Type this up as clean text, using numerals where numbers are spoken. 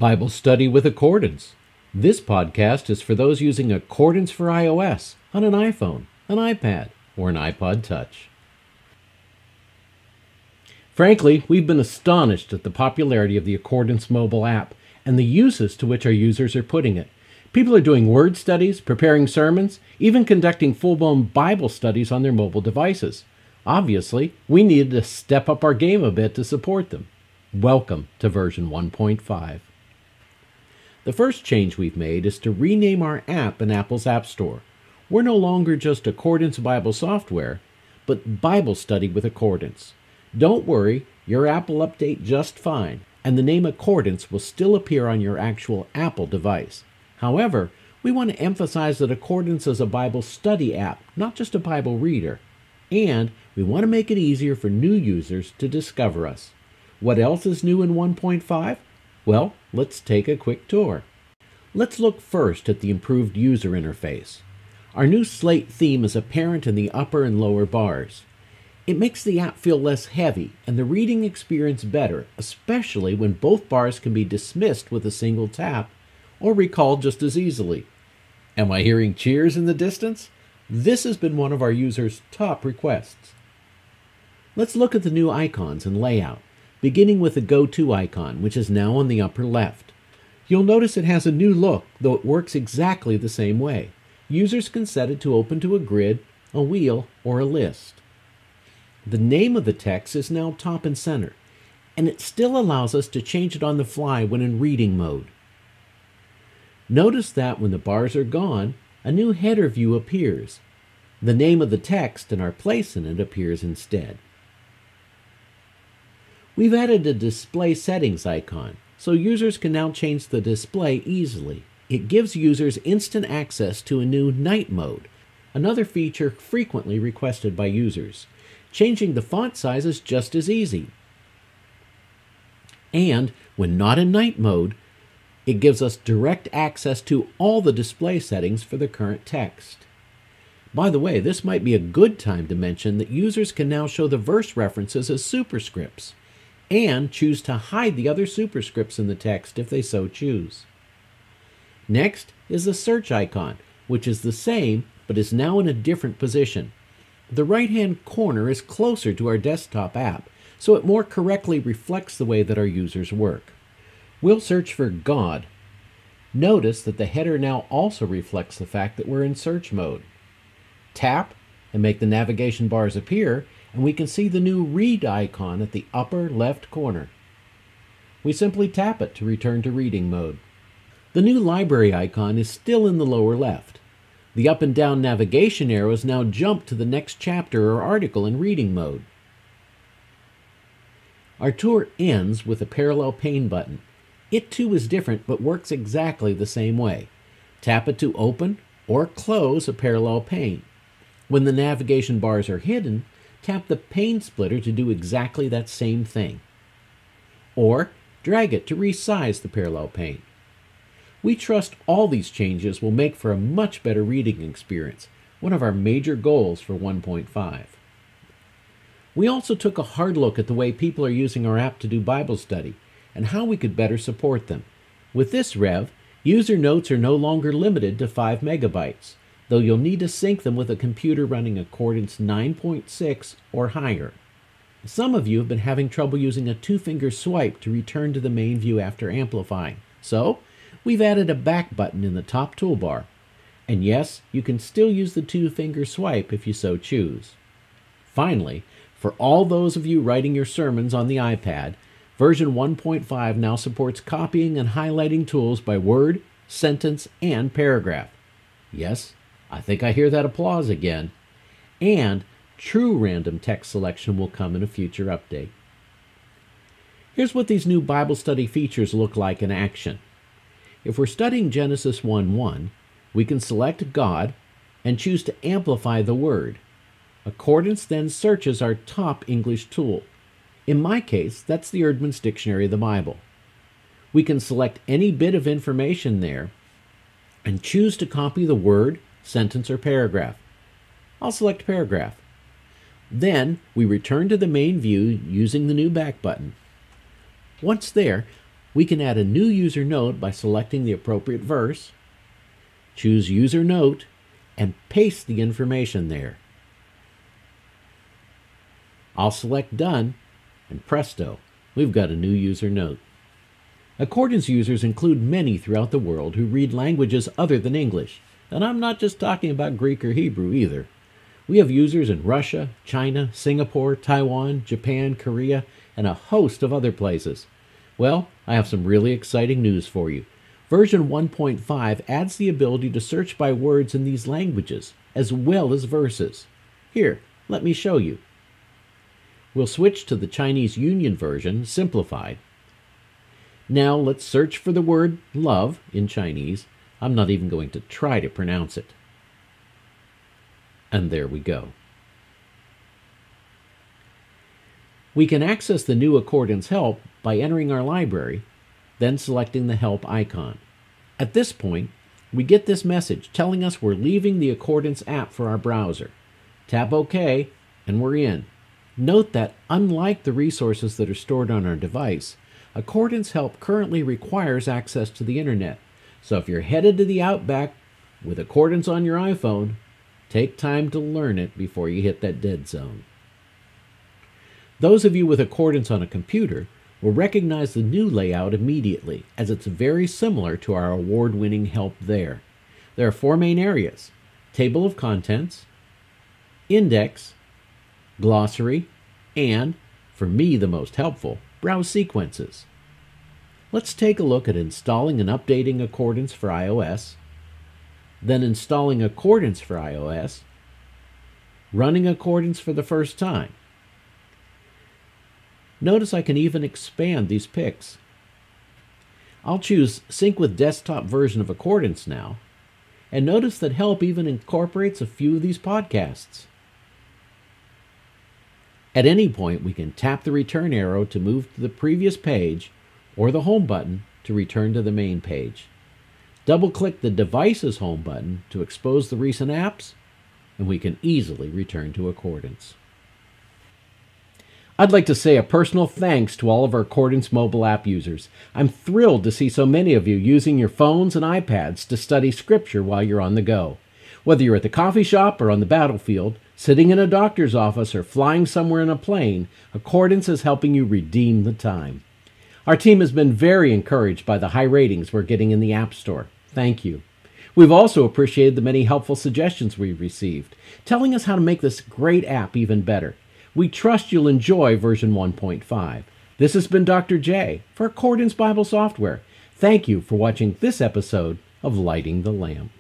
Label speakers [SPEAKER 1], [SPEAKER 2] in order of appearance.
[SPEAKER 1] Bible Study with Accordance. This podcast is for those using Accordance for iOS on an iPhone, an iPad, or an iPod Touch. Frankly, we've been astonished at the popularity of the Accordance mobile app and the uses to which our users are putting it. People are doing word studies, preparing sermons, even conducting full-blown Bible studies on their mobile devices. Obviously, we needed to step up our game a bit to support them. Welcome to version 1.5. The first change we've made is to rename our app in Apple's App Store. We're no longer just Accordance Bible software, but Bible Study with Accordance. Don't worry, your app will update just fine, and the name Accordance will still appear on your actual Apple device. However, we want to emphasize that Accordance is a Bible study app, not just a Bible reader. And we want to make it easier for new users to discover us. What else is new in 1.5? Well, let's take a quick tour. Let's look first at the improved user interface. Our new slate theme is apparent in the upper and lower bars. It makes the app feel less heavy and the reading experience better, especially when both bars can be dismissed with a single tap or recalled just as easily. Am I hearing cheers in the distance? This has been one of our users' top requests. Let's look at the new icons and layout, beginning with the Go-To icon, which is now on the upper left. You'll notice it has a new look, though it works exactly the same way. Users can set it to open to a grid, a wheel, or a list. The name of the text is now top and center, and it still allows us to change it on the fly when in reading mode. Notice that when the bars are gone, a new header view appears. The name of the text and our place in it appears instead. We've added a display settings icon, so users can now change the display easily. It gives users instant access to a new night mode, another feature frequently requested by users. Changing the font size is just as easy. And when not in night mode, it gives us direct access to all the display settings for the current text. By the way, this might be a good time to mention that users can now show the verse references as superscripts, and choose to hide the other superscripts in the text if they so choose. Next is the search icon, which is the same but is now in a different position. The right-hand corner is closer to our desktop app, so it more correctly reflects the way that our users work. We'll search for God. Notice that the header now also reflects the fact that we're in search mode. Tap and make the navigation bars appear, and we can see the new read icon at the upper left corner. We simply tap it to return to reading mode. The new library icon is still in the lower left. The up and down navigation arrows now jump to the next chapter or article in reading mode. Our tour ends with a parallel pane button. It too is different but works exactly the same way. Tap it to open or close a parallel pane. When the navigation bars are hidden, tap the pane splitter to do exactly that same thing. Or drag it to resize the parallel pane. We trust all these changes will make for a much better reading experience, one of our major goals for 1.5. We also took a hard look at the way people are using our app to do Bible study and how we could better support them. With this rev, user notes are no longer limited to 5 megabytes. Though you'll need to sync them with a computer running Accordance 9.6 or higher. Some of you have been having trouble using a 2-finger swipe to return to the main view after amplifying, so we've added a back button in the top toolbar. And yes, you can still use the 2-finger swipe if you so choose. Finally, for all those of you writing your sermons on the iPad, version 1.5 now supports copying and highlighting tools by word, sentence, and paragraph. Yes, I think I hear that applause again. And true random text selection will come in a future update. Here's what these new Bible study features look like in action. If we're studying Genesis 1:1, we can select God and choose to amplify the word. Accordance then searches our top English tool. In my case, that's the Erdman's Dictionary of the Bible. We can select any bit of information there and choose to copy the word, sentence, or paragraph. I'll select paragraph. Then we return to the main view using the new back button. Once there, We can add a new user note by selecting the appropriate verse, choose User Note, and paste the information there. I'll select Done, and presto, we've got a new user note. Accordance users include many throughout the world who read languages other than English, and I'm not just talking about Greek or Hebrew either. We have users in Russia, China, Singapore, Taiwan, Japan, Korea, and a host of other places. Well, I have some really exciting news for you. Version 1.5 adds the ability to search by words in these languages, as well as verses. Here, let me show you. We'll switch to the Chinese Union version, simplified. Now let's search for the word love in Chinese. I'm not even going to try to pronounce it. And there we go. We can access the new Accordance help by entering our library, then selecting the help icon. At this point, we get this message telling us we're leaving the Accordance app for our browser. Tap OK, and we're in. Note that, unlike the resources that are stored on our device, Accordance help currently requires access to the internet. So if you're headed to the Outback with Accordance on your iPhone, take time to learn it before you hit that dead zone. Those of you with Accordance on a computer will recognize the new layout immediately, as it's very similar to our award-winning help there. There are four main areas: table of contents, index, glossary, and, for me the most helpful, browse sequences. Let's take a look at installing and updating Accordance for iOS, then installing Accordance for iOS, running Accordance for the first time. Notice I can even expand these picks. I'll choose Sync with Desktop version of Accordance now, and notice that help even incorporates a few of these podcasts. At any point, we can tap the return arrow to move to the previous page, or the home button to return to the main page. Double-click the device's home button to expose the recent apps, and we can easily return to Accordance. I'd like to say a personal thanks to all of our Accordance mobile app users. I'm thrilled to see so many of you using your phones and iPads to study Scripture while you're on the go. Whether you're at the coffee shop or on the battlefield, sitting in a doctor's office, or flying somewhere in a plane, Accordance is helping you redeem the time. Our team has been very encouraged by the high ratings we're getting in the App Store. Thank you. We've also appreciated the many helpful suggestions we've received, telling us how to make this great app even better. We trust you'll enjoy version 1.5. This has been Dr. J for Accordance Bible Software. Thank you for watching this episode of Lighting the Lamp.